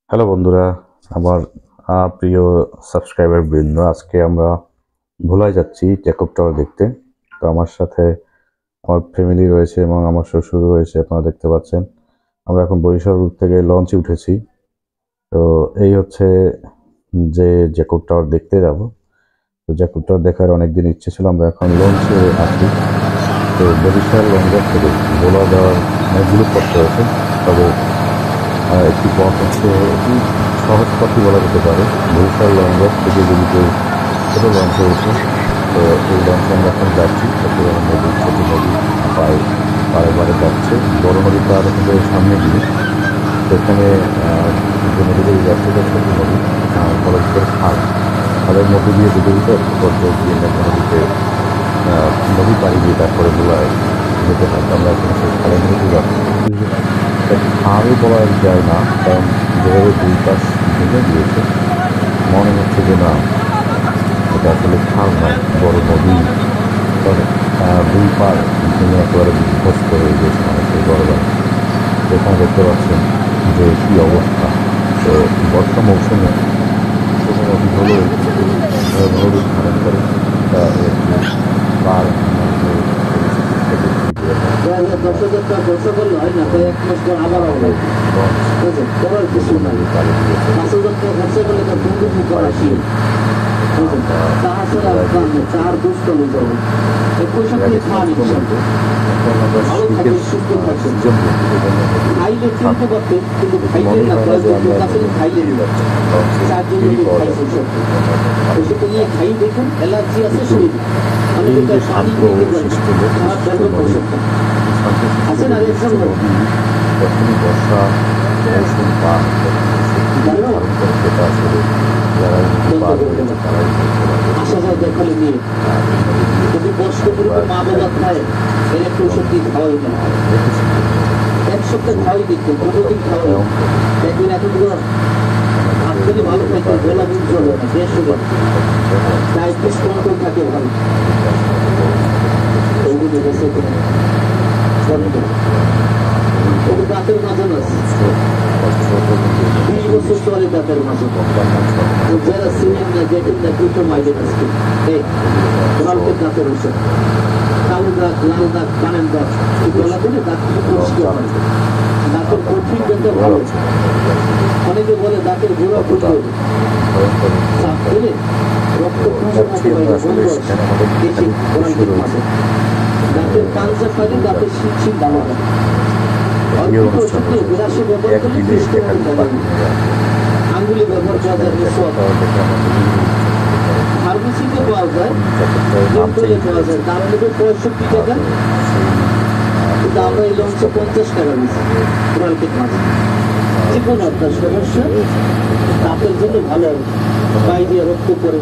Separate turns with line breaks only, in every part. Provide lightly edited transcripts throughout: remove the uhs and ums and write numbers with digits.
Hello বন্ধুরা, আমার প্রিয় সাবস্ক্রাইবার বৃন্দ, আজকে আমরা ভোলায় যাচ্ছি জ্যাকব টাওয়ার দেখতে। তো আমার সাথে আমার ফ্যামিলি রয়েছে এবং আমার শ্বশুর রয়েছে, আপনারা দেখতে পাচ্ছেন। আমরা এখন বরিশাল থেকে লঞ্চে উঠেছি। তো এই হচ্ছে যে জ্যাকব টাওয়ার দেখতে যাব। তো জ্যাকব টাওয়ার দেখার অনেকদিন ইচ্ছে ছিল, আমরা এখন লঞ্চে আছি। তো বরিশাল লঞ্চের থেকে ভোলা যাওয়ার অনেকগুলো পথ রয়েছে, তবে একটি পথ হচ্ছে অতি সহজ পথই বলা যেতে পারে। বরিশাল লঞ্চ থেকে যদি কেউ ছোটো লঞ্চে ওঠে, তো এই লঞ্চে আমরা এখন যাচ্ছি। চট্টগ্রাম নদী, ছোটো নদী পায়ে পাড়ে পাড়ে যাচ্ছে। বড় নদী তার হলে সামনে গিয়ে, তো এখানে যে নদীতে যাচ্ছে এটা ছোটো নদী, কলেজের খাল, খালের মধ্যে দিয়ে যেতে যেতে একটা পর্যায়ে গিয়ে মেঘনা নদীতে নদী পাড়ি দিয়ে তারপরে ভোলায় যেতে হয়। তো আমরা এখন সেই খালের নদীতে যাচ্ছি। খালও বলা যায় না, কারণ যেভাবে দুই পাশ ভেঙে গিয়েছে, মনে হচ্ছে যে না, এটা আসলে খাল নয়, বড় নদী। দুই পার ভেঙে একেবারে বিধ্বস্ত হয়ে গিয়েছে মানুষের গড়বাড়ি। এখানে দেখতে পাচ্ছেন যে কি অবস্থা। তো বর্ষা মৌসুমে ছোটো নদী হলেও কিন্তু ভয়াবহ রূপ ধারণ করে। তা একটি পার যখনই বর্ষা মৌসুম পার ধারণ করে, সেটা আসলে যারা পার হয়েছে তারাই
দাঁতের মাঝে না 20 বছর চলে দাঁতের মাঝে, যারা সিনিয়র না গেটেন না দুটো মাইলেন আজকে এই গল্পের দাঁতের ওষুধ, কালো দাঁত, লাল দাঁত, কানের দাঁত, এই গলা দিলে দাঁত পরিষ্কার হয়। দাঁতের কঠিন যেটা ভালো, অনেকে বলে দাঁতের গোড়া ফুটো চাপ দিলে রক্ত দাঁতের পাঞ্জা ফাঁড়ি, দাঁতের শিরশির ভালো হয়। আঙ্গুলি ব্যবহার করা যায়, ফার্মেসিতে পাওয়া যায়, পাওয়া যায়, দাম নেবে 65 টাকা, কিন্তু আমরা এই লঞ্চে 50 টাকা দিচ্ছি। যে কোনো আপনার সমস্যা দাঁতের জন্য ভালো হবে, গায়ে দিয়ে রক্ত পড়ে,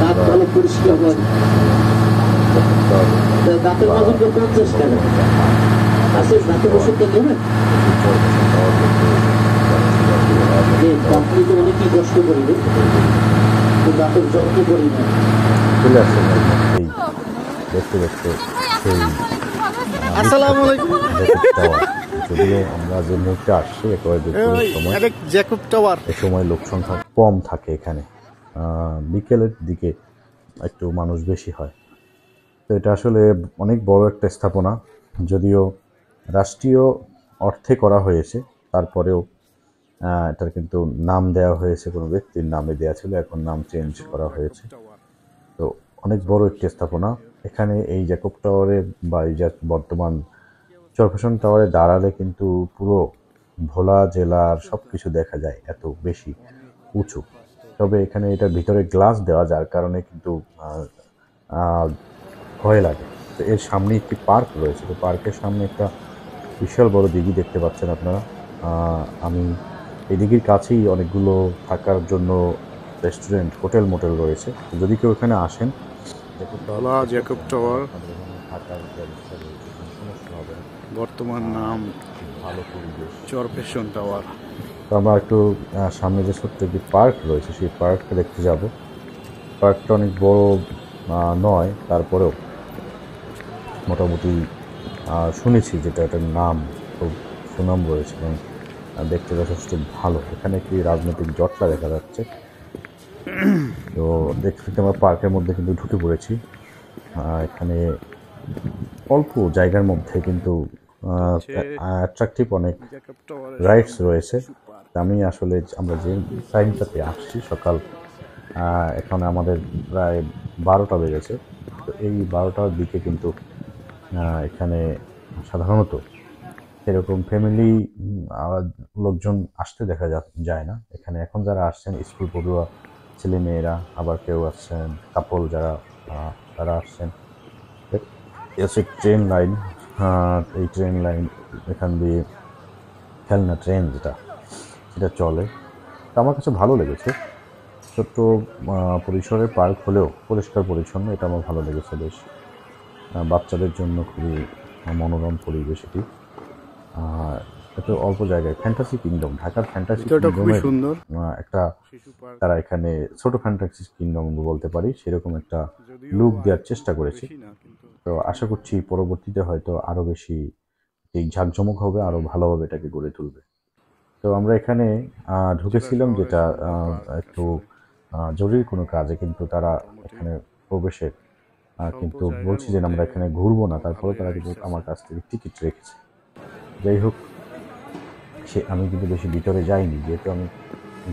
দাঁত ভালো পরিষ্কার হয়। দাঁতের মাঝে 50 টাকা আছে, দাঁতের ওষুধটা নেবেন। কোম্পানিতে অনেকই কষ্ট করি, দাঁতের যত্ন করি না।
চলে আসছে দেখতে দেখতে সেই
আসসালামু আলাইকুম।
যদিও আমরা যে মুহূর্তে আসছি একেবারে দুপুরের সময়,
জ্যাকব টাওয়ার,
এই সময় লোক সংখ্যা কম থাকে এখানে। বিকেলের দিকে একটু মানুষ বেশি হয়। তো এটা আসলে অনেক বড় একটা স্থাপনা, যদিও রাষ্ট্রীয় অর্থে করা হয়েছে, তারপরেও এটার কিন্তু নাম দেওয়া হয়েছে কোনো ব্যক্তির নামে দেওয়া ছিল, এখন নাম চেঞ্জ করা হয়েছে। তো অনেক বড় একটি স্থাপনা। এখানে এই জ্যাকব টাওয়ারে বা এই বর্তমান চরফ্যাশন টাওয়ারে দাঁড়ালে কিন্তু পুরো ভোলা জেলার সব কিছু দেখা যায়, এত বেশি উঁচু। তবে এখানে এটার ভিতরে গ্লাস দেওয়া, যার কারণে কিন্তু ভয় লাগে। তো এর সামনে একটি পার্ক রয়েছে, তো পার্কের সামনে একটা বিশাল বড় দিঘি দেখতে পাচ্ছেন আপনারা। আমি এই দিঘির কাছেই অনেকগুলো থাকার জন্য রেস্টুরেন্ট, হোটেল মোটেল রয়েছে। যদি কেউ এখানে আসেন,
জ্যাকব টাওয়ার
থাকার ব্যবস্থা রয়েছে, কোনো সমস্যা হবে না।
বর্তমান নাম
ভালো পরিবেশ,
চরফ্যাশন টাওয়ার।
তো আমরা একটু সামনে যে ছোট্ট একটি পার্ক রয়েছে সেই পার্কটা দেখতে যাব। পার্কটা অনেক বড় নয়, তারপরেও মোটামুটি শুনেছি যেটা এটার নাম খুব সুনাম রয়েছে এবং দেখতে যথেষ্ট ভালো। এখানে একটি রাজনৈতিক জটলা দেখা যাচ্ছে। তো দেখতে আমরা পার্কের মধ্যে কিন্তু ঢুকে পড়েছি। এখানে অল্প জায়গার মধ্যে কিন্তু অ্যাট্রাকটিভ অনেক রাইডস রয়েছে। আমি আসলে আমরা যে টাইমটাতে আসছি সকাল, এখন আমাদের প্রায় 12টা বেজেছে। তো এই 12টার দিকে কিন্তু এখানে সাধারণত সেরকম ফ্যামিলি লোকজন আসতে দেখা যায় না এখানে। এখন যারা আসছেন স্কুল পড়ুয়া ছেলে মেয়েরা, আবার কেউ আসছেন কাপল যারা, তারা আসছেন। এসে ট্রেন লাইন, এই ট্রেন লাইন এখান দিয়ে খেলনা ট্রেন যেটা সেটা চলে। তো আমার কাছে ভালো লেগেছে। ছোট্ট পরিসরের পার্ক হলেও পরিষ্কার পরিচ্ছন্ন, এটা আমার ভালো লেগেছে বেশ। বাচ্চাদের জন্য খুবই মনোরম পরিবেশ এটি। এত অল্প জায়গায় ফ্যান্টাসি কিংডম, ঢাকার ফ্যান্টাসি কিংডমের একটা, তারা এখানে ছোট ফ্যান্টাসি কিংডম বলতে পারি সেরকম একটা লুক দেওয়ার চেষ্টা করেছি। তো আশা করছি পরবর্তীতে হয়তো আরও বেশি এই ঝাঁকজমক হবে, আরও ভালোভাবে এটাকে গড়ে তুলবে। তো আমরা এখানে ঢুকেছিলাম যেটা একটু জরুরি কোনো কাজে, কিন্তু তারা এখানে প্রবেশের কিন্তু বলছি যে আমরা এখানে ঘুরবো না, তারপরে তারা কিন্তু আমার কাছ থেকে টিকিট রেখেছে। যাই হোক, আমি কিন্তু বেশি ভিতরে যাইনি, যেহেতু আমি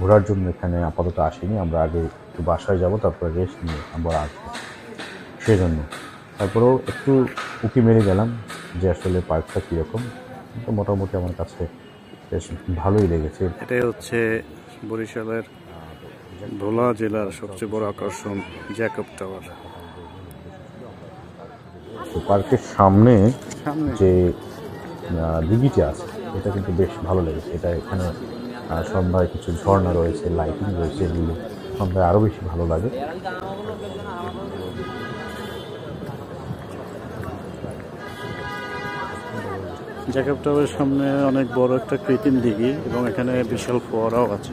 ঘোরার জন্য এখানে আপাতত আসিনি। আমরা আগে একটু বাসায় যাব, তারপরে রেস্ট নিয়ে আবার আসবো, সেই জন্য। তারপরেও একটু উঁকি মেরে গেলাম যে আসলে পার্কটা কীরকম। তো মোটামুটি আমার কাছে বেশ ভালোই লেগেছে।
এটাই হচ্ছে বরিশালের ভোলা জেলার সবচেয়ে বড় আকর্ষণ, জ্যাকব টাওয়ার।
পার্কের সামনে যে দিঘিটা আছে এটা কিন্তু বেশ ভালো লেগেছে। এটা এখানে সন্ধ্যায় কিছু ঝর্ণা রয়েছে, লাইটিং রয়েছে, এগুলো সন্ধ্যায় আরও বেশি ভালো লাগে।
জ্যাকব টাওয়ারের সামনে অনেক বড় একটা কৃত্রিম দিঘি এবং এখানে বিশাল ফোয়ারাও আছে।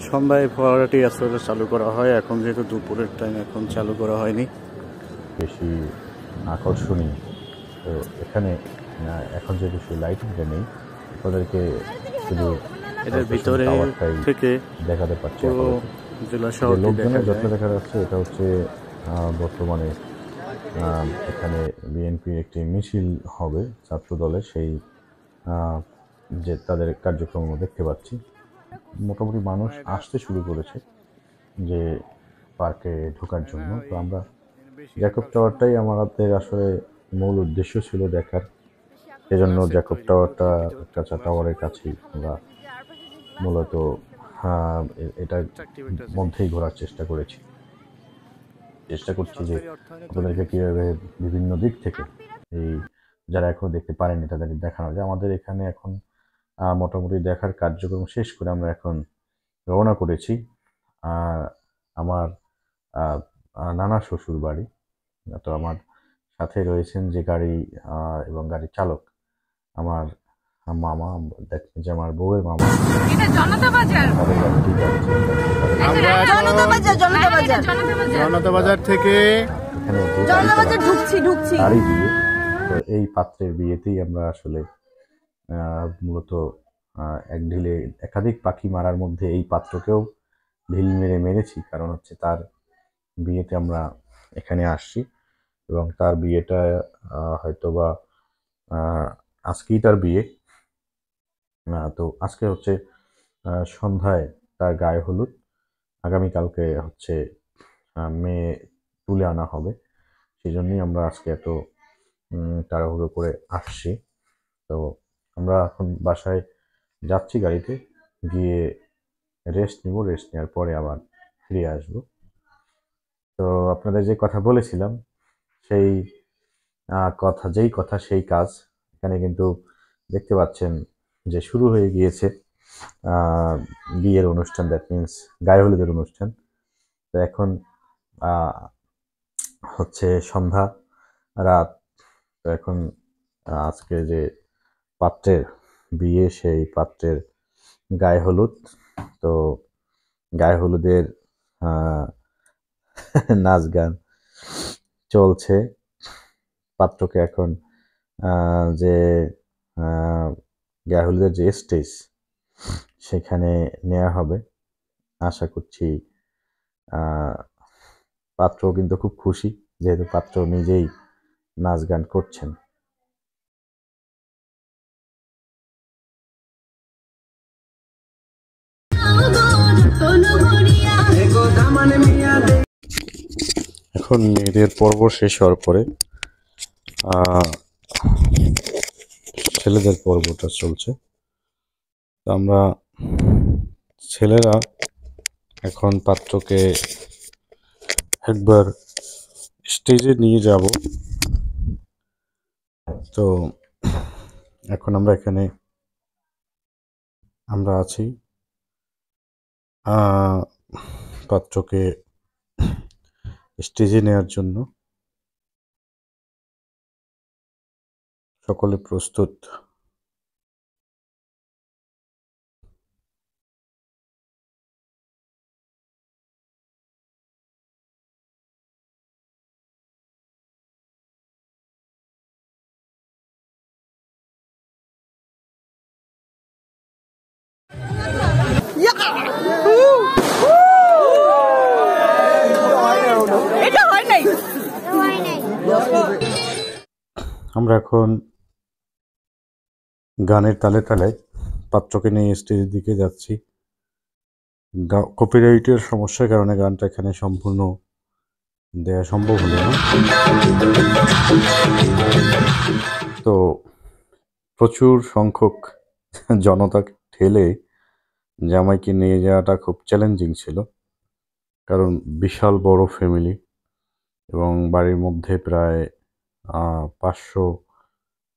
সন্ধ্যায় ফোয়ারাটি আসলে চালু করা হয়, এখন যেহেতু দুপুরের টাইম এখন চালু করা হয়নি।
বেশি আকর্ষণীয়। তো এখানে এখন যেহেতু সেই লাইটিংটা নেই, ওদেরকে শুধু
এটার ভিতরে থেকে
দেখাতে পারছি।
জেলা শহর
লোকজনের যত দেখা যাচ্ছে এটা হচ্ছে বর্তমানে এখানে বিএনপির একটি মিছিল হবে ছাত্র দলের, সেই যে তাদের কার্যক্রম দেখতে পাচ্ছি। মোটামুটি মানুষ আসতে শুরু করেছে যে পার্কে ঢোকার জন্য। তো আমরা জ্যাকব টাওয়ারটাই আমাদের আসলে মূল উদ্দেশ্য ছিল দেখার, সেজন্য জ্যাকব টাওয়ারটা টাওয়ারের কাছেই আমরা মূলত এটার মধ্যেই ঘোরার চেষ্টা করছি যে আপনাদেরকে কীভাবে বিভিন্ন দিক থেকে এই যারা এখনো দেখতে পারেনি তাদেরকে দেখানো যায়। আমাদের এখানে এখন মোটামুটি দেখার কার্যক্রম শেষ করে আমরা এখন রওনা করেছি আমার নানা শ্বশুর বাড়ি। তো আমার সাথে রয়েছেন যে গাড়ি এবং গাড়ির চালক আমার মামা, যে আমার বউয়ের মামা।
এটা জনতা বাজার।
জনতা বাজার থেকে
ঢুকছি।
তারই বিয়ে। তো এই পাত্রের বিয়েতেই আমরা আসলে মূলত এক ঢিলে একাধিক পাখি মারার মধ্যে এই পাত্রকেও ঢিল মেরেছি, কারণ হচ্ছে তার বিয়েতে আমরা এখানে আসছি এবং তার বিয়েটা হয়তোবা আজকেই তার বিয়ে। তো আজকে হচ্ছে সন্ধ্যায় তার গায়ে হলুদ, আগামীকালকে হচ্ছে মেয়ে তুলে আনা হবে। সেই জন্যই আমরা আজকে এত তাড়াহুড়ো করে আসছি। তো আমরা এখন বাসায় যাচ্ছি, গাড়িতে গিয়ে রেস্ট নিব, রেস্ট নেওয়ার পরে আবার ফিরে আসব। তো আপনাদের যে কথা বলেছিলাম সেই যেই কথা সেই কাজ। এখানে কিন্তু দেখতে পাচ্ছেন যে শুরু হয়ে গিয়েছে বিয়ের অনুষ্ঠান, দ্যাট মিনস গায়ে হলুদের অনুষ্ঠান। তো এখন হচ্ছে সন্ধ্যা রাত। তো এখন আজকে যে পাত্রের বিয়ে সেই পাত্রের গায়ে হলুদ। তো গায়ে হলুদের নাচ গান চলছে। পাত্রকে এখন যে গায়ে যে স্টেজ সেখানে নেওয়া হবে। আশা করছি পাত্র কিন্তু খুব খুশি, যেহেতু পাত্র নিজেই নাচ গান করছেন। এখন মেয়েদের পর্ব শেষ হওয়ার পরে ছেলেদের পর্বটা চলছে। তো আমরা ছেলেরা এখন পাত্রকে একবার স্টেজে নিয়ে যাব। তো এখন এখানে আমরা আছি পাত্রকে স্টেজে নেওয়ার জন্য। সকলে প্রস্তুত।
এটা হয় নাই।
আমরা এখন গানের তালে তালে পাত্রকে নিয়ে স্টেজের দিকে যাচ্ছি। কপিরাইটের সমস্যার কারণে গানটা এখানে সম্পূর্ণ দেওয়া সম্ভব হলো না। তো প্রচুর সংখ্যক জনতা ঠেলে জামাইকে নিয়ে যাওয়াটা খুব চ্যালেঞ্জিং ছিল, কারণ বিশাল বড় ফ্যামিলি এবং বাড়ির মধ্যে প্রায় 500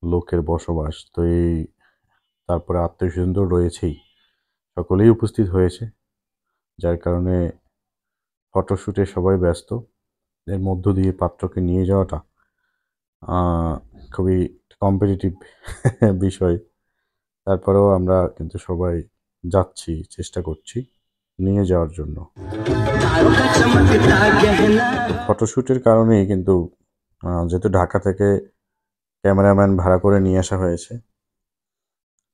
লোকের বসবাস। তো তারপরে আত্মীয়স্বজন তো রয়েছেই, সকলেই উপস্থিত হয়েছে, যার কারণে ফটোশ্যুটে সবাই ব্যস্ত। এর মধ্য দিয়ে পাত্রকে নিয়ে যাওয়াটা খুবই কম্পিটিটিভ বিষয়। তারপরেও আমরা কিন্তু সবাই যাচ্ছি, চেষ্টা করছি নিয়ে যাওয়ার জন্য। ফটোশ্যুটের কারণেই কিন্তু যেহেতু ঢাকা থেকে ক্যামেরাম্যান ভাড়া করে নিয়ে আসা হয়েছে,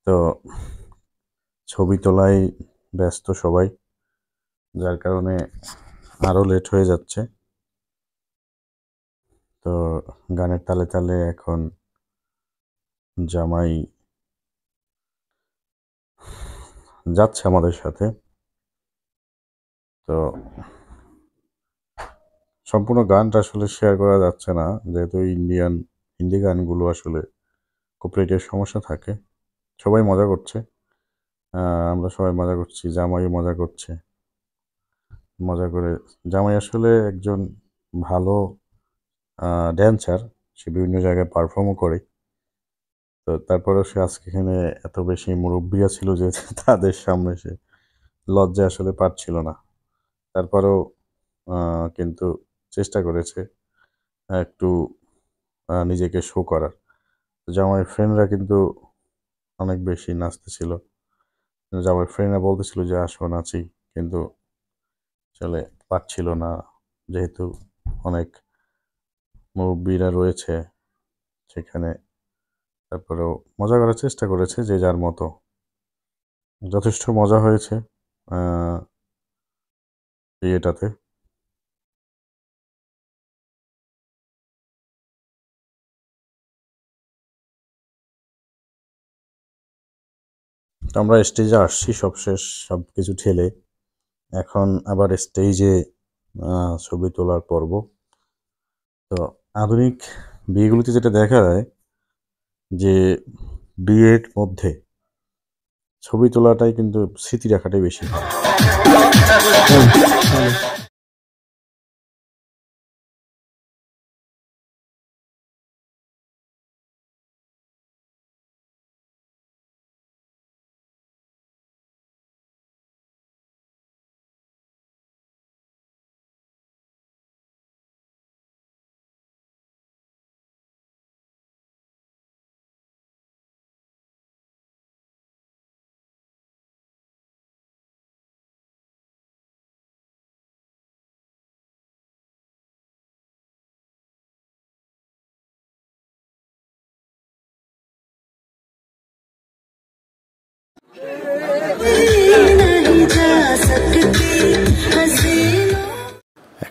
তো ছবি তোলায় ব্যস্ত সবাই, যার কারণে আরও লেট হয়ে যাচ্ছে। তো গানের তালে তালে এখন জামাই যাচ্ছে আমাদের সাথে। তো সম্পূর্ণ গানটা আসলে শেয়ার করা যাচ্ছে না, যেহেতু হিন্দি গানগুলো আসলে কপিরাইটের সমস্যা থাকে। সবাই মজা করছে, আমরা সবাই মজা করছি, জামাইও মজা করছে। মজা করে জামাই আসলে একজন ভালো ড্যান্সার, সে বিভিন্ন জায়গায় পারফর্মও করে। তো তারপরেও সে আজকে এখানে এত বেশি মুরব্বিয়া ছিল যে তাদের সামনে সে লজ্জায় আসলে পারছিল না। তারপরেও কিন্তু চেষ্টা করেছে একটু নিজেকে শো করার। জামাইয়ের ফ্রেন্ডরা কিন্তু অনেক বেশি নাচতেছিল। জামাইয়ের ফ্রেন্ডরা বলতেছিল যে আসো নাচি, কিন্তু আসলে পারছিল না, যেহেতু অনেক মুরব্বিরা রয়েছে সেখানে। তারপরেও মজা করার চেষ্টা করেছে যে যার মতো। যথেষ্ট মজা হয়েছে বিয়েটাতে। তো আমরা স্টেজে আসছি সব শেষ, সব কিছু ঠেলে এখন আবার স্টেজে ছবি তোলার পর্ব। তো আধুনিক বিয়েগুলিতে যেটা দেখা যায় যে বিয়ের মধ্যে ছবি তোলাটাই কিন্তু স্মৃতি রাখাটাই বেশি হয়।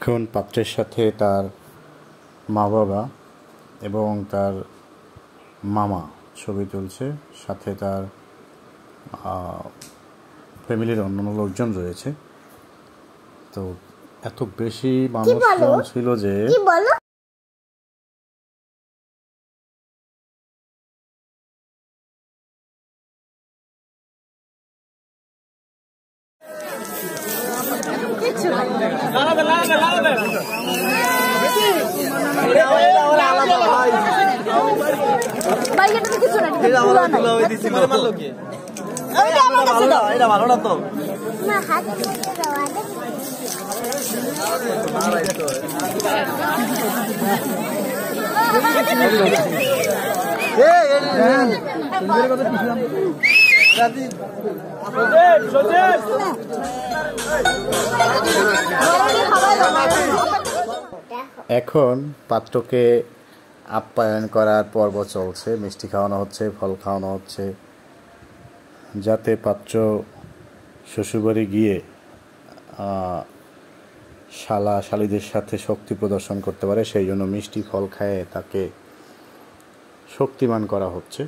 এখন পাত্রের সাথে তার মা বাবা এবং তার মামা ছবি তুলছে, সাথে তার ফ্যামিলির অন্যান্য লোকজন রয়েছে। তো এত বেশি মানুষজন ছিল যে এখন পাত্রকে আপ্যায়ন করার পর্ব চলছে। মিষ্টি খাওয়ানো হচ্ছে, ফল খাওয়ানো হচ্ছে, যাতে পাত্র শ্বশুরবাড়ি গিয়ে শালা শালীদের সাথে শক্তি প্রদর্শন করতে পারে, সেই জন্য মিষ্টি ফল খাইয়ে তাকে শক্তিমান করা হচ্ছে।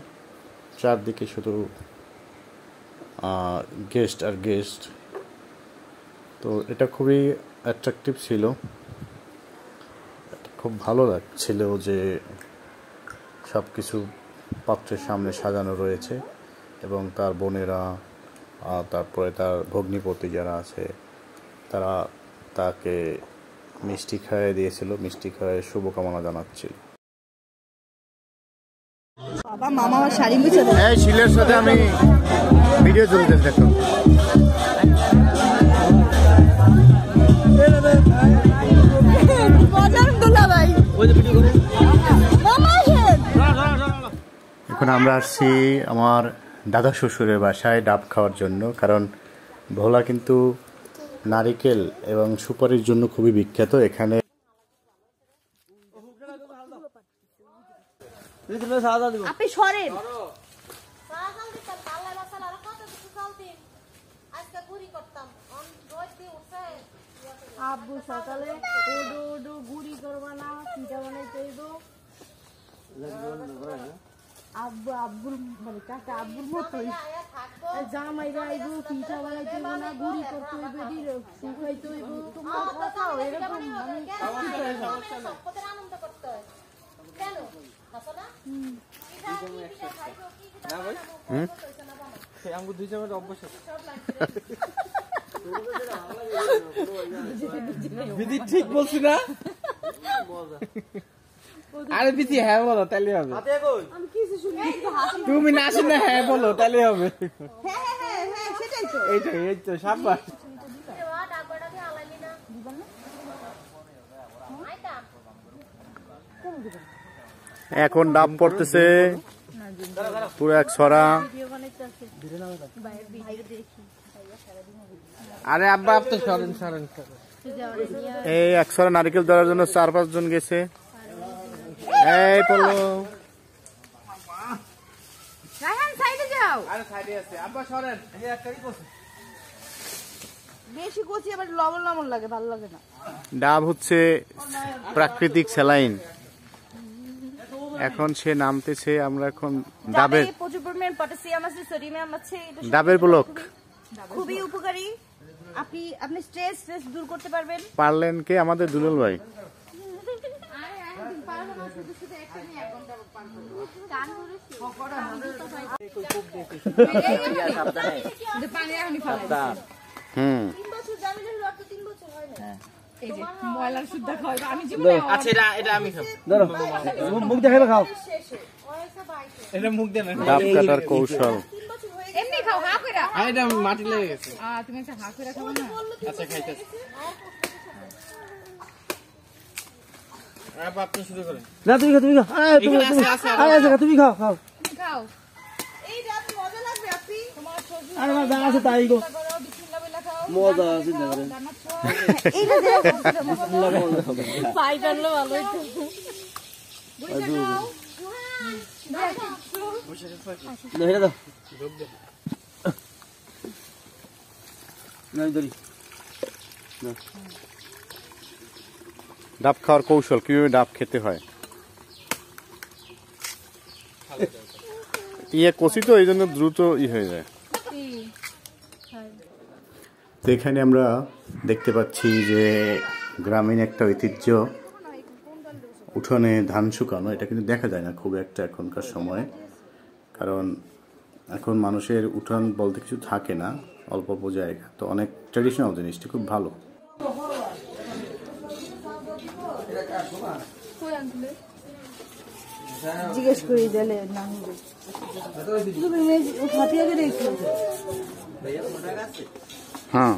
চারদিকে শুধু গেস্ট আর গেস্ট। তো এটা খুবই অ্যাট্রাকটিভ ছিল, খুব ভালো লাগছিল যে সব কিছু পাত্রের সামনে সাজানো রয়েছে এবং তার বোনেরা, তারপরে তার ভগ্নিপতি যারা আছে তারা তাকে মিষ্টি খাইয়ে দিয়েছিল, মিষ্টি খাইয়ে শুভকামনা জানাচ্ছিল।
বাবা মামা আমার শাড়ি মুছে দেয়।
এই শিলের সাথে আমি ভিডিও চলতে দেখো। এখন আমরা আসছি আমার দাদা শ্বশুরের বাসায় ডাব খাওয়ার জন্য, কারণ ভোলা কিন্তু নারিকেল এবং সুপারির জন্য খুবই বিখ্যাত। এখানে
আপনি সরেন। আব্বু সকালে গুড়ি করবা না, পিঠা বানাইতে হইব। আব্বুর মানে কাকা আব্বুর মতোই জামাইরা আইব, পিঠা বানাইতে হইব না, গুড়ি করতে হইব, শুকাইতে হইব। তোমার কথা এরকম আনন্দ করতে হয় কেন?
ঠিক বলছি না? আরে বিচি হ্যাঁ বলো তাহলে হবে। তুমি না শুনে হ্যাঁ বলো তাহলে হবে। এইটাই, এই তো সাব্বাস।
এখন ডাব পড়তেছে পুরো এক ছড়া।
আরে আব্বা আপ তো সরেন সরেন।
এই 100 নারকেল ধরার জন্য 4-5 জন গেছে। এই পড়লো।
রায়হান সাইডে যাও।
আরে সাইডে আছে আব্বা সরেন। এই একটাই কইছে।
বেশি কচি আবার লবণ লবণ লাগে, ভালো লাগে না।
ডাব হচ্ছে প্রাকৃতিক স্যালাইন। এখন সে নামতেছে, আমরা এখন ডাবের
প্রচুর পরিমাণে পটাশিয়াম আছে, সোডিয়াম আছে,
ডাবের ব্লক
খুবই উপকারী। আপনি স্ট্রেস দূর করতে পারবেন।
পারলেন কে? আমাদের দুলাল ভাই।
মুখ দেখাবে খাও। এটা মুখ দেন।
ডাব কাটার কৌশল।
এমনি খাও, হা কইরা।
এটা মাটি লেগে গেছে।
তুমি একটা হা কইরা খাও না।
আচ্ছা খাইতেছি। আব্বা আপনি শুরু করেন। না তুমি খাও, তুমি খাও। তুমি খাও খাও।
খাও।
এই ডাব মজা লাগবে আপনি। তোমার সবজি
আরে আমার যা আছে তাই গো।
বিসমিল্লাহ বলে খাও।
মজা আছে দেখো।
এইটা দে। ফাইট আনলো ভালো হইতো।
হেরে দাও। না ধরি। না।
ডাব খাওয়ার কৌশল, কিভাবে ডাব খেতে হয়। কচি তো এই জন্য দ্রুত হয়ে যায়। তো এখানে আমরা দেখতে পাচ্ছি যে গ্রামীণ একটা ঐতিহ্য, উঠোনে ধান শুকানো। এটা কিন্তু দেখা যায় না খুব একটা এখনকার সময়ে, কারণ এখন মানুষের উঠান বলতে কিছু থাকে না, অল্প অল্প জায়গা। তো অনেক ট্র্যাডিশনাল জিনিসটা খুব ভালো।
জিজ্ঞেস করি দিলে না
হ্যাঁ,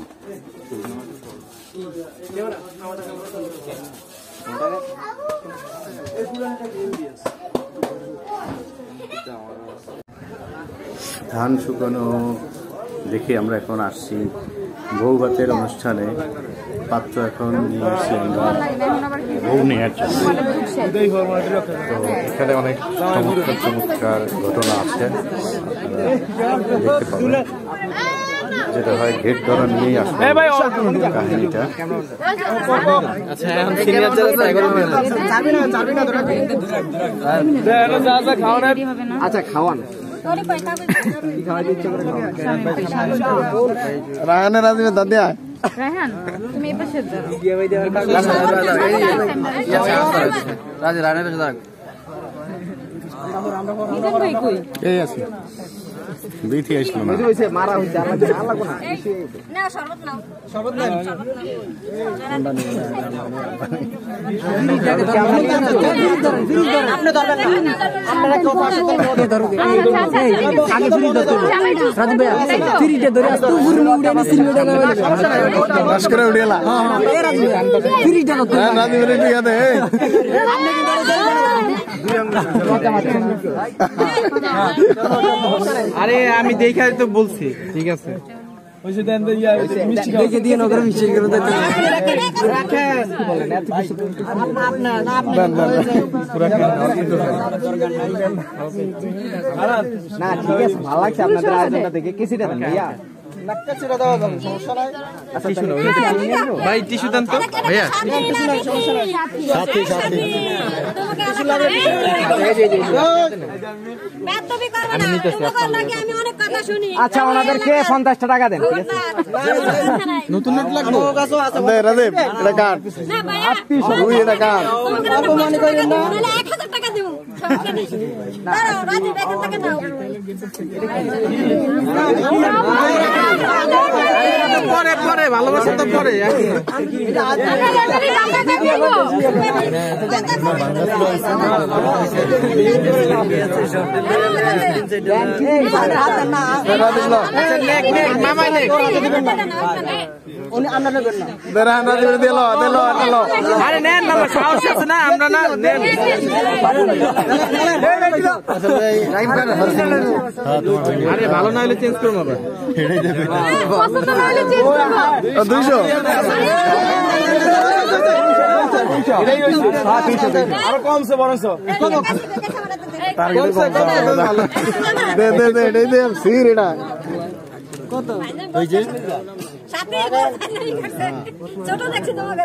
ধান শুকানো দেখে আমরা এখন আসছি বউ ভাতের অনুষ্ঠানে। পাত্র এখন নিয়ে আসছি আমরা বউ নেওয়ার জন্য। তো এখানে অনেক চমৎকার চমৎকার ঘটনা আছে, দেখতে পাবেন। যেটা হয় ঘেট ধরা নিয়েই আসছে কাহিনীটা।
আচ্ছা খাওয়ান রায়হানের রাজীবের দাদিয়া
রায়হান তুমি এই পাশে যাও।
রায়হানের দাগ
নিজাম ভাই কই?
এই আছে বিথি আসলো না,
মারা হয়েছে।
না শরবত নাও,
শরবত নেন। আপনি ধরবেন না, আপনারা কেউ পাশে ধরবে। আগে ফ্রিজ ধরতে হবে রাজীব ভাই, ফ্রিজে ধরে আসতো ঘুরে উড়ে না সিলমেটা না
বাস করে উড়েলা।
এই রাজীব ভাই ফ্রিজটা ধরতে
হ্যাঁ রাজীব রে ঠিক আছে।
আরে আমি দেখে তো বলছি ঠিক আছে। দেখে দিয়ে নগর মিষ্টি করে দিতে রাখেন বলেন এত কিছু না না না ঠিক আছে ভালো লাগছে আপনাদের আয়োজনটা দেখে কিছুটা দেন ভাইয়া নাকটা দাও সমস্যা নাই। আচ্ছা শুনো ভাই টিস্যু দেন তো ভাইয়া সাথী সাথী টিস্যু লাগে আমি নিতেছি আমি অনেক কথা শুনি। আচ্ছা ওনাদেরকে 50 টাকা দেন ঠিক আছে। নতুন নোট লাগবে দে রাজীব এটা কাট না ভাই 800 এটা কাট কত মনে করেন না 1000 টাকা দেব সমস্যা নেই। দাঁড়াও রাজীব 1000 টাকা দাও পরে পরে ভালোবাসা তো পরে আরে ভালো না হলে চেঞ্জ করবো 200 আরো কমছে বরংস কত ওই যে ছোট দেখছি তোমাকে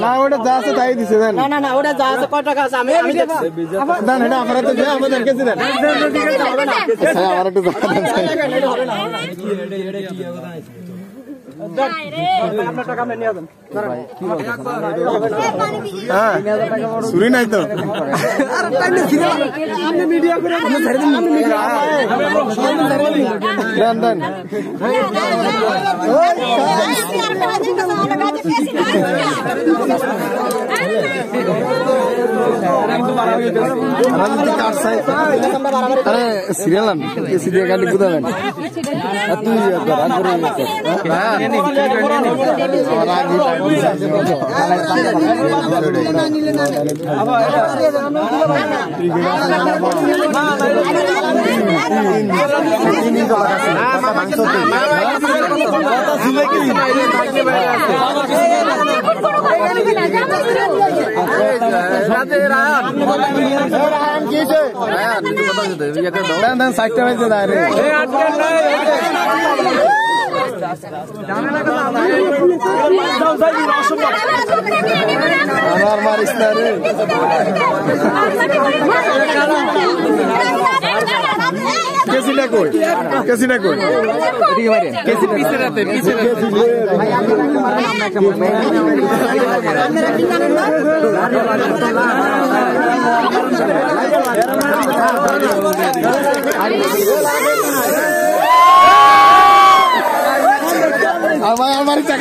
না ওটা যা আছে তাই দিছে না না ওটা যা আছে কত টাকা আছে আমি না না আমরা তো যা আমাদের কাছে দেন আমার একটু হবে না চুরি নাই তো সিরিয়াল সিরিয়াল কাটি কোথায় তুই আমার মারিস না রে কেসিটা কই কেসিটা কই কেসি পিছে রাতে পিছে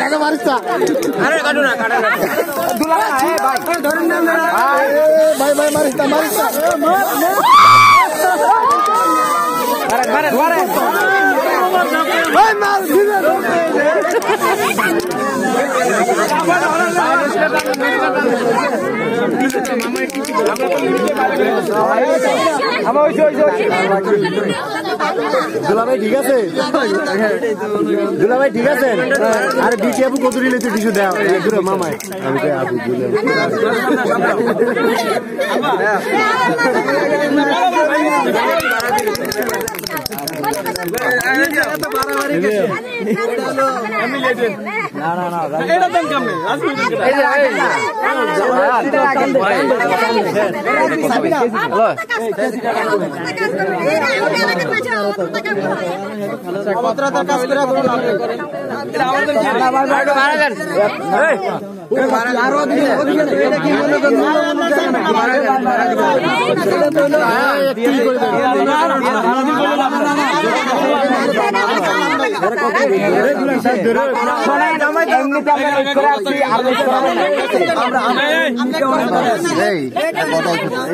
কাকা মারিস আরে কাটো না ভাই ভাই মারিস দুলাভাই ঠিক আছে দুলাভাই ঠিক আছে আরে বিটি আপু কত দিলে তুই কিছু দাও মামায় আমি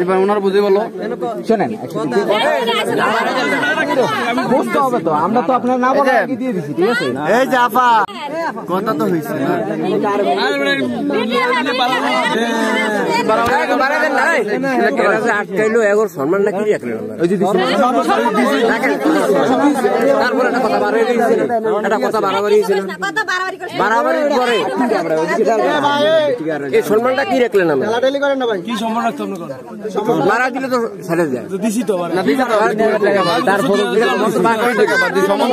এবার ওনার বুঝে বলো শোনেন বুঝতে হবে তো আমরা তো আপনার না বলে দিয়ে দিচ্ছি ঠিক আছে এই যে আপা কথা তো হয়েছে আটকাইলো এগোর সম্মান না কি রাখলেন তারপর একটা কথা বাড়াবাড়ি হয়েছিল একটা কথা বাড়াবাড়ি হয়েছিল বাড়াবাড়ি করে এই সম্মানটা কি রাখলেন আমরা কি সম্মান রাখতে মারা দিলে তো ছেড়ে যায় দিছি তো তারপর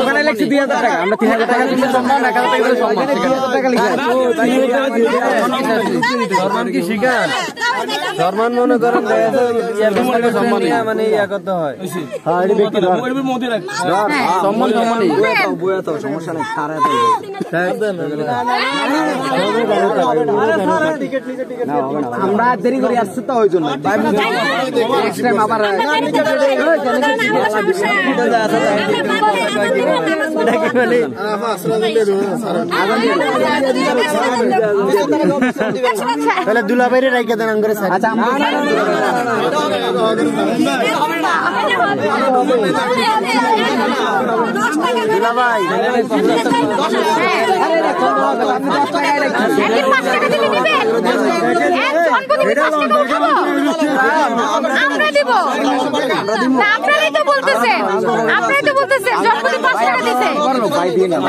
ওখানে লেখছি 2000 টাকা আমরা 3000 টাকা দিলে সম্মান 1000 টাকা দিলে সম্মান 2000 টাকা লিখে সম্মান কি শিকার সম্মান মনে করেন সম্মান মানে ইয়া করতে হয় হ্যাঁ এই ব্যক্তি সম্মান সম্মানই বয়া তো সমস্যা নাই সারা আমরা দেরি করে আসছে তো ওই জন্য নেক্সট টাইম আবার তাহলে দুলাভাইরে রাইখা দেন করে আচ্ছা দুলাভাই
আমরা দিব আপনারাই তো বলতেছেন জনপতি 5 টাকা দিতে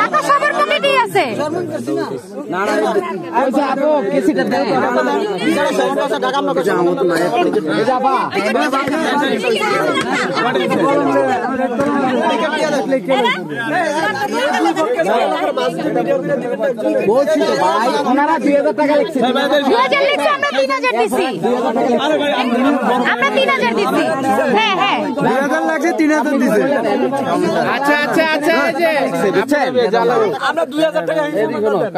টাকা সবার পকেটেই আছে
বলছি তো ভাই ওনারা 2000 টাকা লিখছে
2000 লিখছে আমরা 3000 দিছি আমরা 3000 দিছি হ্যাঁ হ্যাঁ
2000 লাগছে 3000 দিছে আচ্ছা আচ্ছা আচ্ছা আমরা 2000 টাকা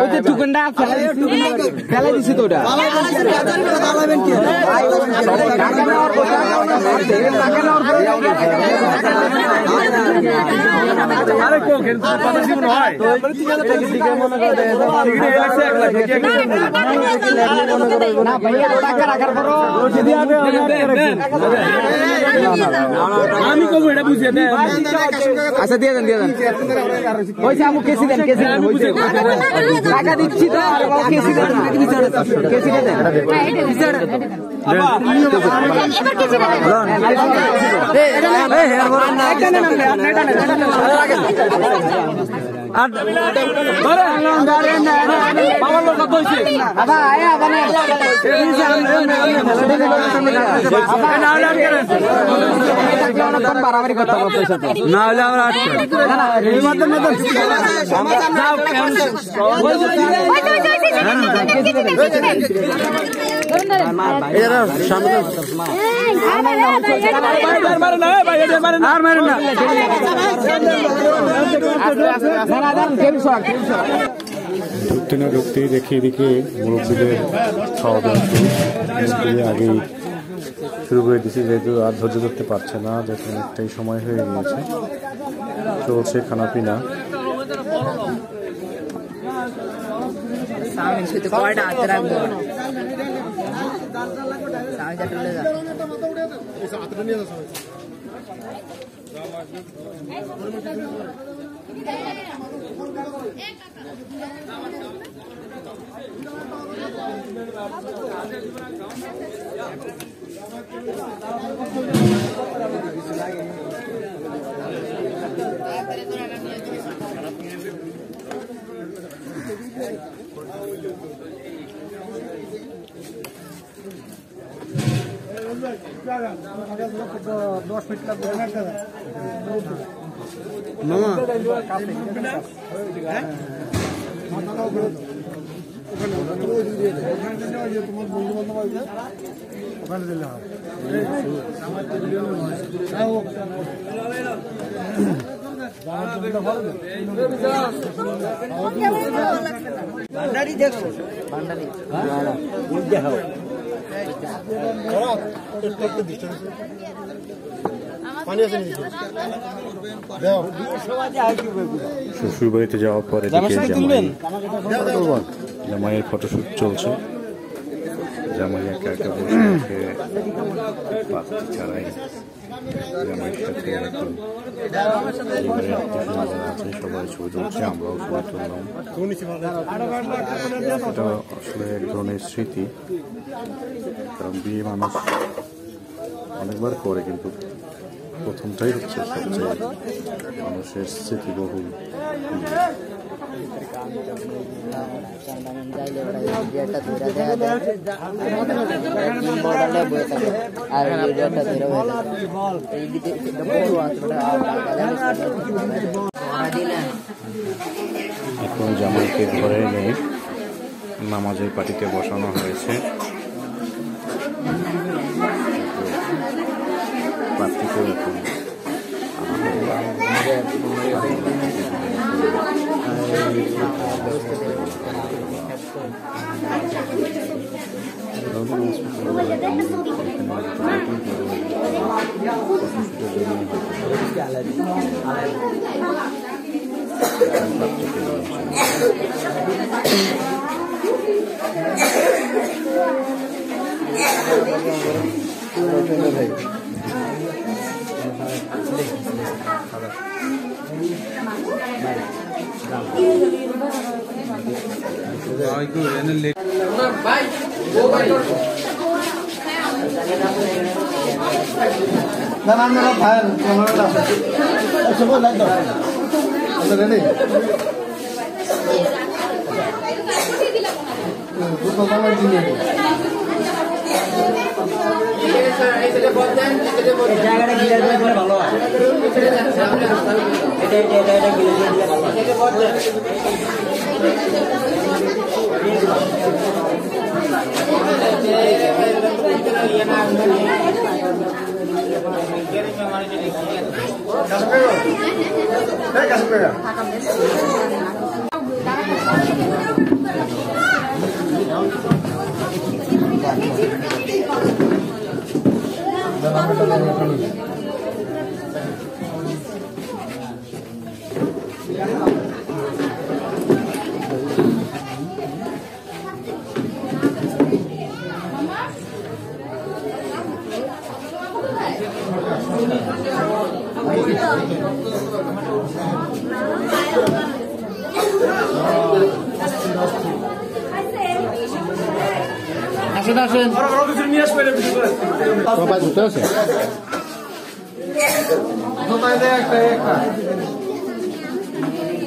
ওই যে টুকুনটা ফেলে দিছি তো ওটা দালাবেন কি টাকা নেওয়ার কথা টাকা নেওয়ার আরে কো কিন্তু কথা জীবন হয় তো 3000 টাকা দিকে মনে করে দেয় না ভাইয়া টাকা রাখার পর যদি আমি কব এটা বুঝিয়ে দেন আচ্ছা দিয়ে দেন ওইছে আমু কেসি দেন হইছে টাকা দিচ্ছি তো কেসি দেন কেসি দেন এবার কেসি দেন বাড়াবাড়ি করতে না হলে আমরা
ঢুকতে না ঢুকতেই দেখি এদিকে মুরব্বীদের খাওয়া দাওয়া আগেই শুরু করে দিয়েছি, যেহেতু আর ধৈর্য ধরতে পারছে না, যেহেতু অনেকটাই সময় হয়ে গিয়েছে। চলছে খানা পিনা। শ্বশুর বাড়িতে যাওয়ার পরে জামাইয়ের ফটোশুট চলছে। জামাই একা একা বসে রেখে পাত্র ছাড়াই জামাইয়ের সাথে আছে, সবাই ছবি তুলছে, আমরাও ছবি তুললাম। এটা আসলে এক ধরনের স্মৃতি, কারণ বিয়ে মানুষ অনেকবার করে, কিন্তু প্রথমটাই হচ্ছে সবচেয়ে মানুষের স্মৃতিবহুল। এখন জামাইকে ঘরে এনে নামাজের পাটিতে বসানো হয়েছে। পাত্রীকে এখন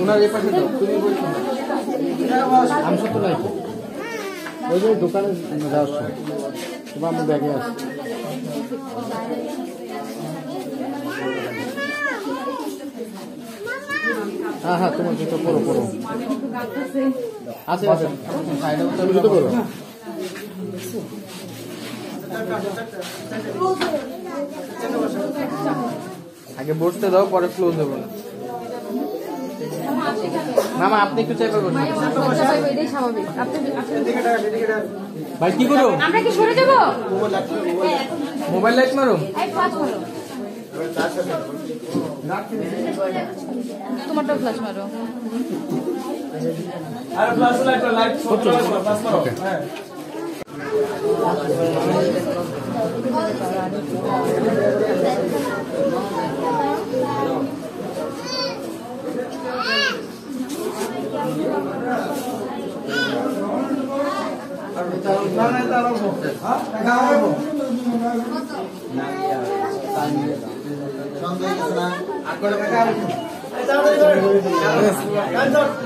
ওনার এই পাশে দাও, তুমি বলছো আমি সত্য নাই ওই যে দোকানে যাওয়ার সময় তোমার আমার ব্যাগে আছে। হ্যাঁ হ্যাঁ তোমার জুতো পরো পরো আছে আছে তুমি জুতো পরো। আগে বসতে দাও পরে ক্লোজ দেবো। মামা আপনি একটু চেপে বসুন। ভাই কি করো?
আমরা কি সরে যাবো?
মোবাইল লাইট মারো।
তোমারটা ফ্ল্যাশ মারো।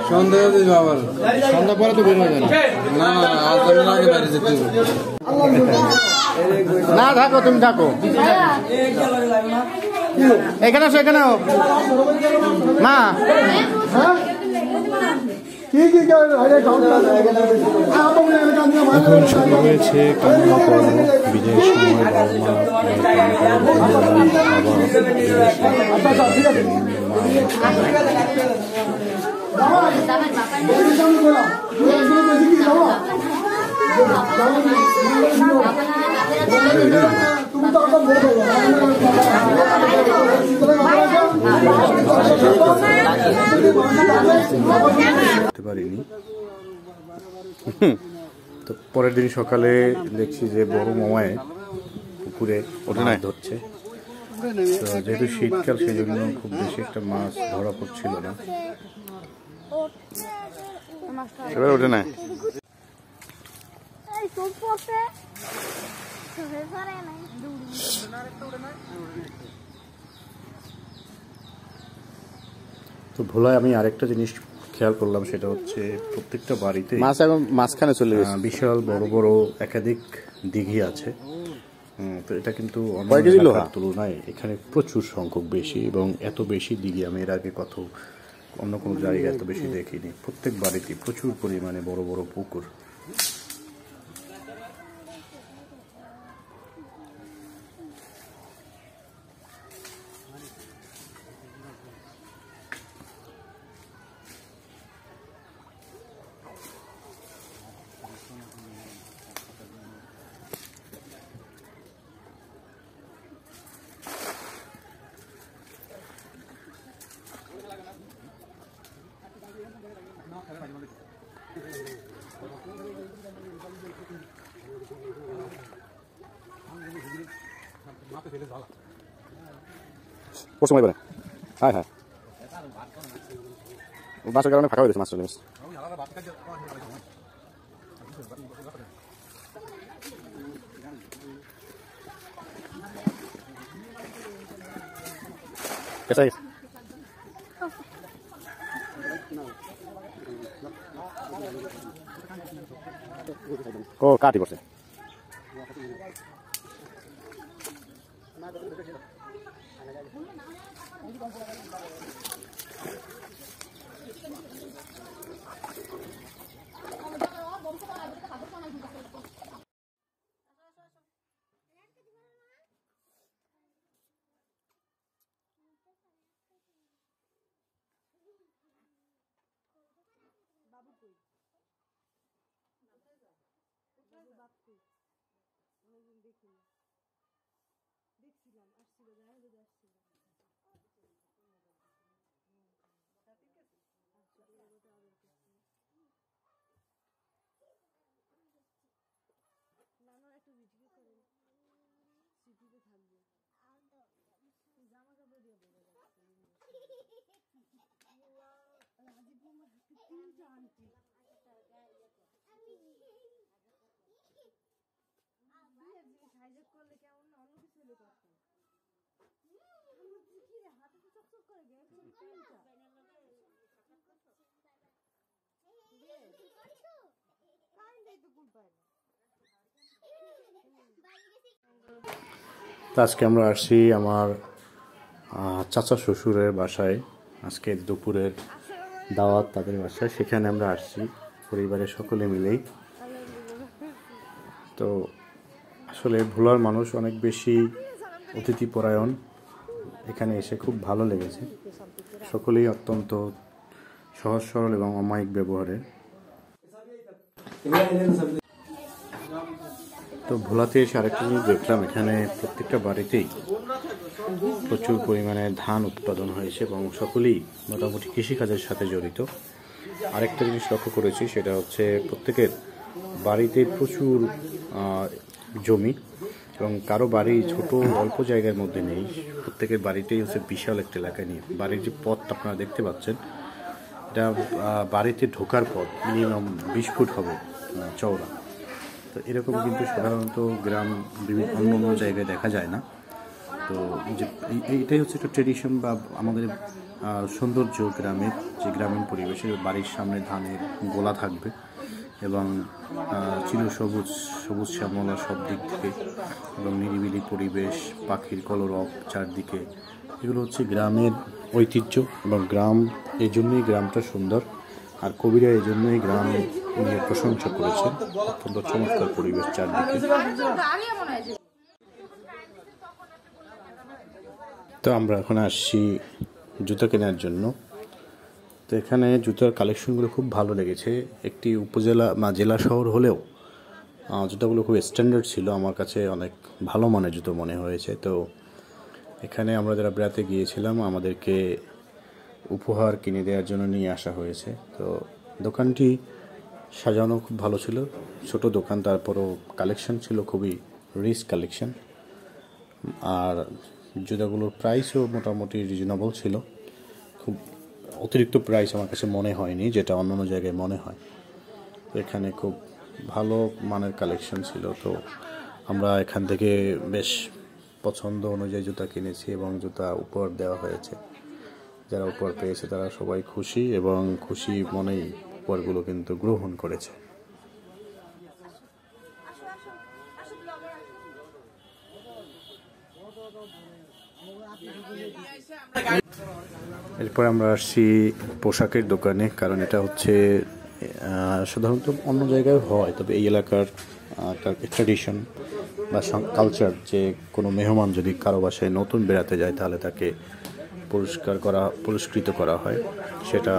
সন্ধ্যা দিস আবার সন্ধ্যা পরে তো বের হয়ে যাবে না না আজ আগে বাইরে যেতে হবে না থাকো তুমি থাকো এখানে আসো এখানে না
এখন শুরু হয়েছে কান্না পর্ব। বিজয়ের সময় বাবা করতে পারিনি। তো পরের দিন সকালে দেখছি যে বড় মামায় পুকুরে মাছ ধরছে। তো যেহেতু শীতকাল সেই জন্য খুব বেশি একটা মাছ ধরা পড়ছিল না। এবার ওঠে না তো ভোলায় আমি আরেকটা জিনিস খেয়াল করলাম, সেটা হচ্ছে প্রত্যেকটা বাড়িতে
মাছ এখন মাঝখানে চলে গেছে।
বিশাল বড় বড় একাধিক দিঘি আছে। তো এটা কিন্তু অন্য তুলনায় এখানে প্রচুর সংখ্যক বেশি, এবং এত বেশি দিঘি আমি এর আগে অন্য কোনো জায়গায় এত বেশি দেখিনি। প্রত্যেক বাড়িতে প্রচুর পরিমাণে বড় বড় পুকুর।
সময় পারে হ্যাঁ হ্যাঁ বাসের কারণে ফাঁকা হয়ে গেছে মাছ চলে গেছে। ও কাটি পড়ছে।
আজকে আমরা আসছি আমার চাচা শ্বশুরের বাসায়। আজকে দুপুরের দাওয়াত তাদের বাসায়, সেখানে আমরা আসছি পরিবারের সকলে মিলেই। তো আসলে ভোলার মানুষ অনেক বেশি অতিথিপরায়ণ, এখানে এসে খুব ভালো লেগেছে। সকলেই অত্যন্ত সহজ সরল এবং অমায়িক ব্যবহারের। তো ভোলাতে এসে আরেকটা জিনিস দেখলাম, এখানে প্রত্যেকটা বাড়িতেই প্রচুর পরিমাণে ধান উৎপাদন হয়েছে এবং সকলেই মোটামুটি কৃষিকাজের সাথে জড়িত। আরেকটা জিনিস লক্ষ্য করেছি, সেটা হচ্ছে প্রত্যেকের বাড়িতে প্রচুর জমি, এবং কারো বাড়ি ছোট অল্প জায়গার মধ্যে নেই, প্রত্যেকের বাড়িতেই হচ্ছে বিশাল একটা এলাকা নিয়ে। বাড়ির যে পথটা আপনারা দেখতে পাচ্ছেন, এটা বাড়িতে ঢোকার পথ মিনিমাম 20 ফুট হবে চওড়া। তো এরকম কিন্তু সাধারণত গ্রাম বিভিন্ন অন্য অন্য জায়গায় দেখা যায় না। তো যে এইটাই হচ্ছে একটা ট্রেডিশন বা আমাদের সৌন্দর্য, গ্রামের যে গ্রামীণ পরিবেশে বাড়ির সামনে ধানের গোলা থাকবে এবং চিরসবুজ সবুজ শ্যামলা সব দিক থেকে, এবং নিরিবিলি পরিবেশ, পাখির কলরব চারদিকে, এগুলো হচ্ছে গ্রামের ঐতিহ্য। এবং গ্রাম, এই জন্যই গ্রামটা সুন্দর। আর কবিরা এই জন্যই গ্রাম নিয়ে প্রশংসা করেছেন, অত্যন্ত চমৎকার পরিবেশ চারদিকে। তো আমরা এখন আসছি জুতা কেনার জন্য। তো এখানে জুতার কালেকশনগুলো খুব ভালো লেগেছে। একটি উপজেলা বা জেলা শহর হলেও জুতাগুলো খুব স্ট্যান্ডার্ড ছিল, আমার কাছে অনেক ভালো মানের জুতো মনে হয়েছে। তো এখানে আমরা যারা বেড়াতে গিয়েছিলাম, আমাদেরকে উপহার কিনে দেওয়ার জন্য নিয়ে আসা হয়েছে। তো দোকানটি সাজানো খুব ভালো ছিল, ছোট দোকান, তারপরও কালেকশন ছিল খুবই রিচ কালেকশন। আর জুতাগুলোর প্রাইসও মোটামুটি রিজনেবল ছিল, খুব অতিরিক্ত প্রাইস আমার কাছে মনে হয়নি, যেটা অন্যান্য জায়গায় মনে হয়। এখানে খুব ভালো মানের কালেকশন ছিল। তো আমরা এখান থেকে বেশ পছন্দ অনুযায়ী জুতা কিনেছি এবং জুতা উপহার দেওয়া হয়েছে। যারা উপহার পেয়েছে তারা সবাই খুশি, এবং খুশি মনেই উপহারগুলো কিন্তু গ্রহণ করেছে। এরপর আমরা আসছি পোশাকের দোকানে, কারণ এটা হচ্ছে সাধারণত অন্য জায়গায় হয়, তবে এই এলাকার ট্র্যাডিশন বা কালচার যে কোনো মেহমান যদি কারো বাসায় নতুন বেড়াতে যায়, তাহলে তাকে পুরস্কৃত করা হয়। সেটা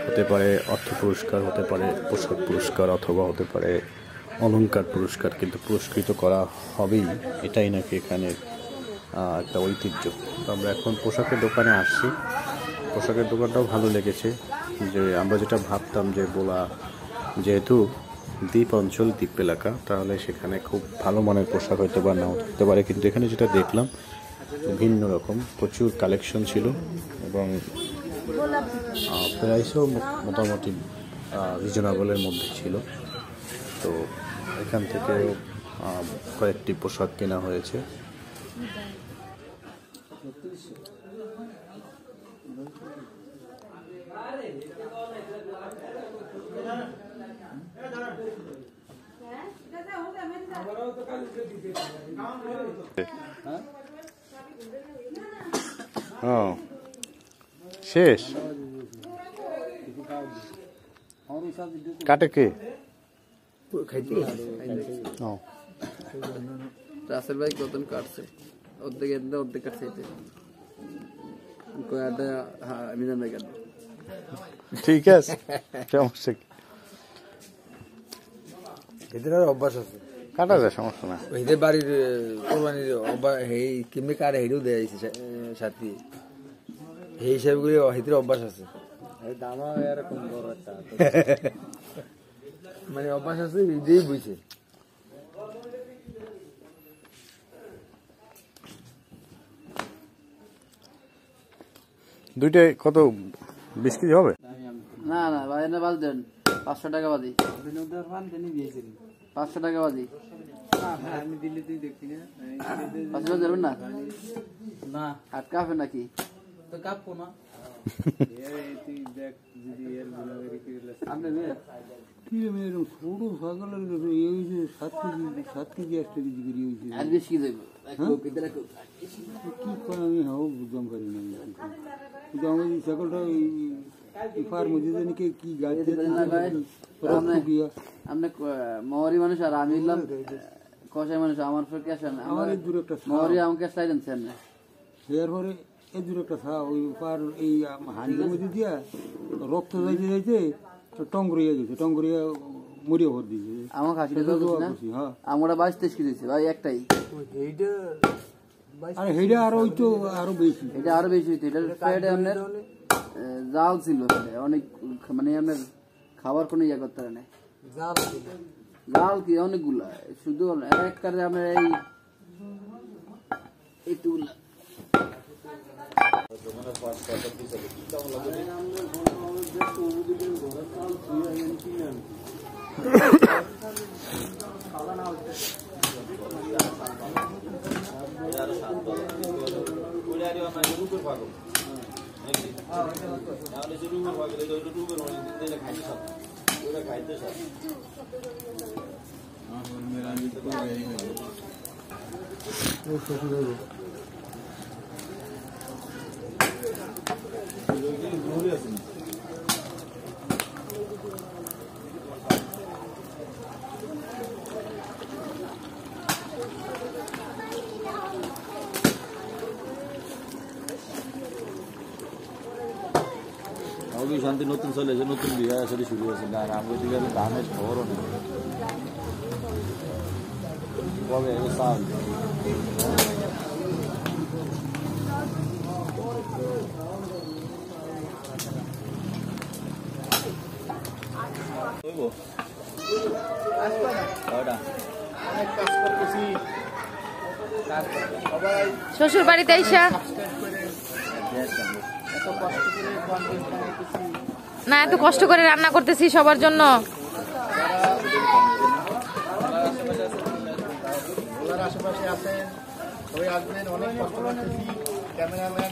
হতে পারে অর্থ পুরস্কার, হতে পারে পোশাক পুরস্কার, অথবা হতে পারে অলংকার পুরস্কার, কিন্তু পুরস্কৃত করা হবেই, এটাই নাকি এখানে একটা ঐতিহ্য। তো আমরা এখন পোশাকের দোকানে আসছি। পোশাকের দোকানটাও ভালো লেগেছে। যে আমরা যেটা ভাবতাম যে ভোলা যেহেতু দ্বীপ অঞ্চল, দ্বীপ এলাকা, তাহলে সেখানে খুব ভালো মানের পোশাক হয়তো বা নাও থাকতে পারে, কিন্তু এখানে যেটা দেখলাম ভিন্ন রকম, প্রচুর কালেকশন ছিল এবং প্রাইসও মোটামুটি রিজনেবলের মধ্যে ছিল। তো এখান থেকে কয়েকটি পোশাক কেনা হয়েছে। শেষ কাটে কে
রাসেল ভাই কতন কাটছে, অর্ধেক অর্ধেক কাটছে, মিজান ভাই কাটবে।
ঠিক আছে, সমস্যা কি,
এদের অভ্যাস আছে,
কাটা যায়, সমস্যা না।
এদের বাড়ির কোরবানির অভ্যাস, এই কেমনি কাটে হেঁটেও দেয় সাথী, এই হিসাবগুলি হেঁটের অভ্যাস আছে। দামও এরকম বড় একটা মানে অভ্যাস আছে, এটাই বুঝছে।
দুইটাই কত 20 কেজি হবে?
না না ভাই, না বাদ দেন, 500 টাকা বাদি, 500 টাকা বাদি। আমি দিল্লি তুই দেখি না, 500 দেবেন না? না হাত কাঁপে নাকি? তো কাঁপবো না। তুই দেখ যদি এর আপনি
কি রে এরকম ছোট ছাগলের এই যে 7 কেজি 8 কেজি করে হয়েছে
আর বেশি কি যাবে
কি করে আমি হাও বুঝতে পারি না কিন্তু আমার এই ছাগলটা এই ফার্ম মধ্যে জানি কি গাছ
আপনি মহরি মানুষ আর আমি এলাম কষাই মানুষ আমার ফের ক্যাশ
আমার এই দূর একটা
মহরি আমাকে চাইলেন না
এরপরে এই দূর একটা থা ওই পার এই হাঁড়ির মধ্যে দিয়া রক্ত যাইতে যাইতে টঙ্গরিয়া গেছে টঙ্গরিয়া মরিয়া ভর দিয়েছে
আমার কাছে
হ্যাঁ
আমরা 22-23 কেজি দিয়েছি ভাই একটাই
আরে হেডা আরো ওই তো আরো বেশি
এটা আরো বেশি হইতো এটা ফ্যাট আপনার জাল ছিল অনেক মানে আপনার খাবার কোনো ইয়া করতে পারে না জাল কি অনেকগুলা শুধু এক কারে আপনার এইটুকুলা
শান্তি নতুন চলে এসে নতুন বিয়ে আসলে শুরু হয়েছে না আমার দিকে ধানের খবরও নেই কবে চাল
শ্বশুর বাড়িতে আইসা না এত কষ্ট করে রান্না করতেছি সবার জন্য
আশেপাশে আছেন সবাই আসবেন অনেক কষ্ট করতেছি ক্যামেরাম্যান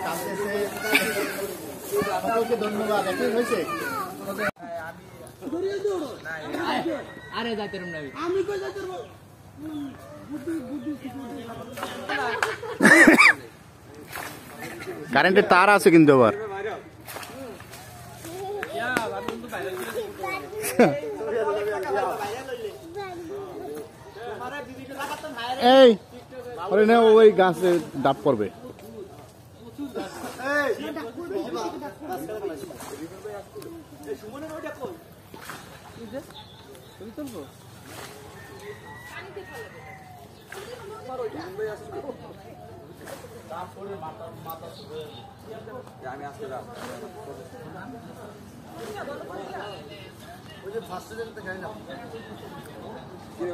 কাঁদতেছে সকলকে ধন্যবাদ একই হয়েছে
আরে যাইতে রুম নাই
আমি কই যাইতে
কারেন্টের তার আছে কিন্তু আবার এই আরে না ওই গাছে ডাব করবে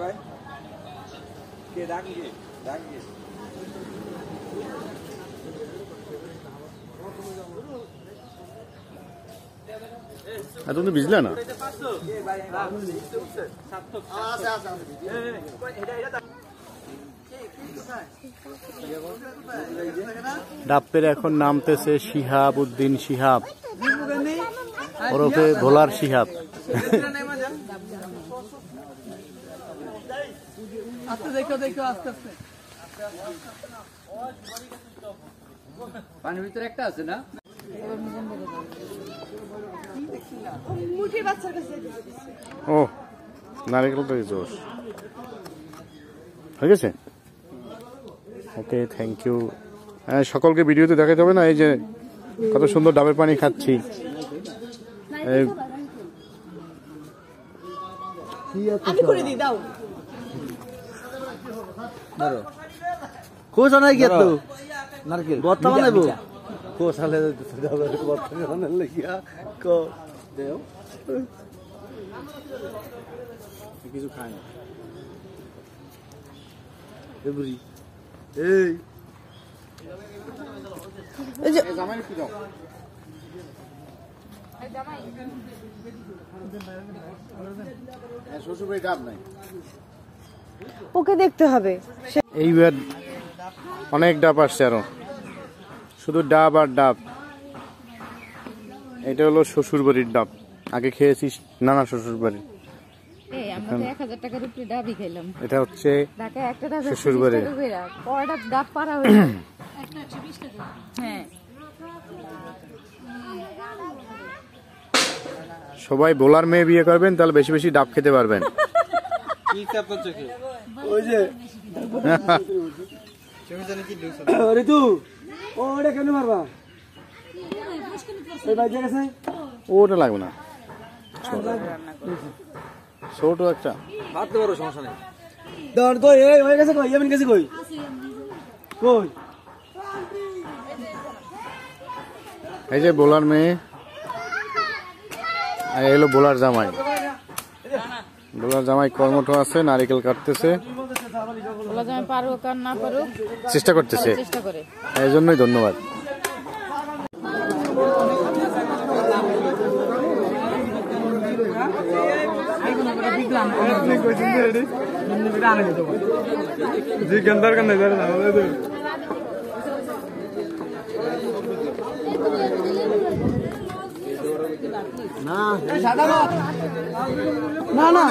ভাই কে ডাকি
তুমি ভিজলে না
ডাপ্পের এখন নামতেছে শিহাব উদ্দিন শিহাব ওরফে ভোলার শিহাব
আস্তে দেখো আস্তে আস্তে পানির ভিতরে একটা আছে না
ও নারিকেল তো জোশ হয়ে গেছে ওকে থ্যাংক ইউ সকলকে ভিডিওতে দেখাতে হবে না এই যে কত সুন্দর ডাবের পানি খাচ্ছি
কোথায় গিয়ে তো নারকেল বর্তমানে নেবো কোথায় বর্তমানে লেগিয়া কো দেও কিছু খায় না এভরি এই যে জামাই কি দাও শ্বশুর ভাই ডাব নাই
ওকে দেখতে হবে
এইবার অনেক ডাব আসছে আরো শুধু ডাব আর ডাব এটা হলো শ্বশুর বাড়ির ডাব
আগে খেয়েছিস নানা শ্বশুর বাড়ি?
এই আমরা তো 1000 টাকার উপরে ডাবই খেলাম।
এটা হচ্ছে
ঢাকা একটা ডাব
শ্বশুর বাড়ি।
কয়টা ডাব পারা হয়েছে? একটা 120 টাকা। হ্যাঁ।
সবাই বোলার মেয়ে বিয়ে করবেন, তাহলে বেশি বেশি ডাব খেতে পারবেন।
কি চাপ হচ্ছে কি? ওই যে তুমি জানি কি দিছ?
আরে তুই ওরে কেন মারবা? এই ভাই গেছে?
ওটা লাগবে না, ছোট একটা
ভাত বড় সমস্যা নেই।
দর কই এই হয়ে গেছে কই? এমন গেছে কই? কই?
এই যে বোলার মেয়ে, আর এলো বোলার জামাই। বোলার জামাই কর্মঠ আছে, নারিকেল কাটতেছে,
বলা যায় পারুক আর না পারুক
চেষ্টা করতেছে,
চেষ্টা করে।
এই জন্যই ধন্যবাদ।
না না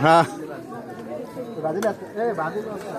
হ্যাঁ
বাজিল আছে এ বাজিল আছে